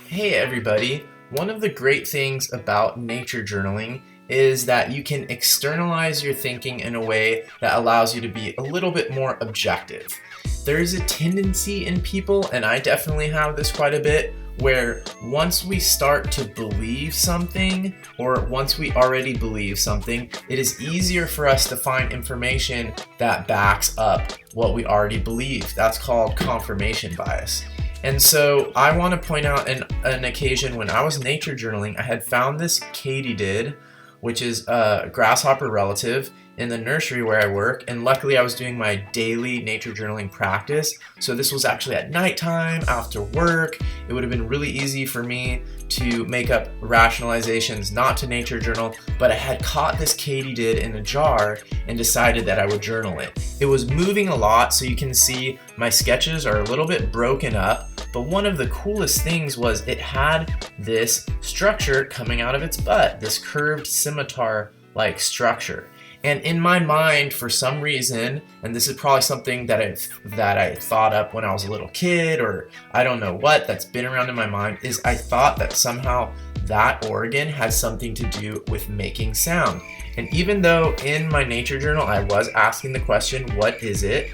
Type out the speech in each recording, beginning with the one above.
Hey everybody! One of the great things about nature journaling is that you can externalize your thinking in a way that allows you to be a little bit more objective. There's a tendency in people, and I definitely have this quite a bit, where once we start to believe something, or once we already believe something, it is easier for us to find information that backs up what we already believe. That's called confirmation bias. And so I want to point out an occasion when I was nature journaling. I had found this katydid, which is a grasshopper relative, in the nursery where I work, and luckily I was doing my daily nature journaling practice. So this was actually at nighttime after work. It would have been really easy for me to make up rationalizations not to nature journal, but I had caught this katydid in a jar and decided that I would journal it. It was moving a lot, so you can see my sketches are a little bit broken up, but one of the coolest things was it had this structure coming out of its butt, this curved scimitar-like structure. And in my mind, for some reason, and this is probably something that I thought up when I was a little kid, or I don't know what, that's been around in my mind, is I thought that somehow that organ has something to do with making sound. And even though in my nature journal I was asking the question, what is it?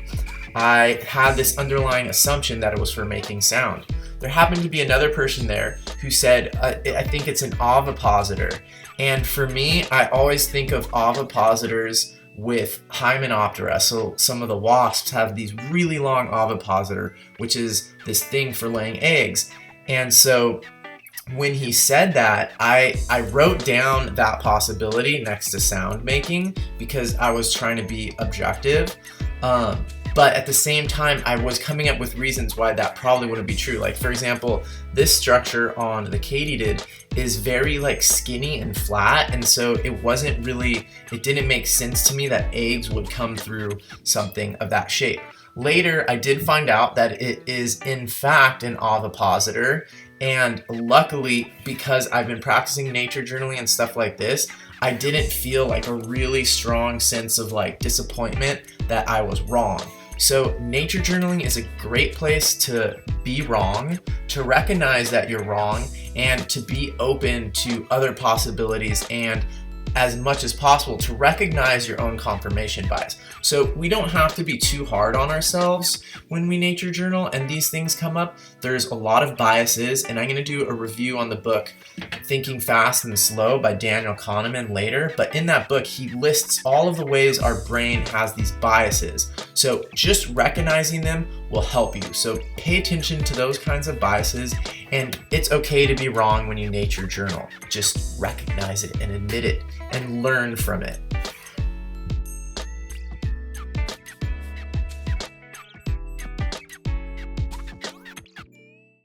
I had this underlying assumption that it was for making sound. There happened to be another person there who said, I think it's an ovipositor. And for me, I always think of ovipositors with Hymenoptera. So some of the wasps have these really long ovipositor, which is this thing for laying eggs. And so when he said that, I wrote down that possibility next to sound making because I was trying to be objective. But at the same time, I was coming up with reasons why that probably wouldn't be true. Like, for example, this structure on the katydid is very skinny and flat, and so it didn't make sense to me that eggs would come through something of that shape. Later, I did find out that it is in fact an ovipositor, and luckily, because I've been practicing nature journaling and stuff like this, I didn't feel a really strong sense of disappointment that I was wrong. So nature journaling is a great place to be wrong, to recognize that you're wrong, and to be open to other possibilities, and as much as possible to recognize your own confirmation bias. So we don't have to be too hard on ourselves when we nature journal and these things come up. There's a lot of biases, and I'm going to do a review on the book Thinking Fast and Slow by Daniel Kahneman later, but in that book he lists all of the ways our brain has these biases. So just recognizing them will help you. So pay attention to those kinds of biases, and it's okay to be wrong when you nature journal. Just recognize it and admit it and learn from it.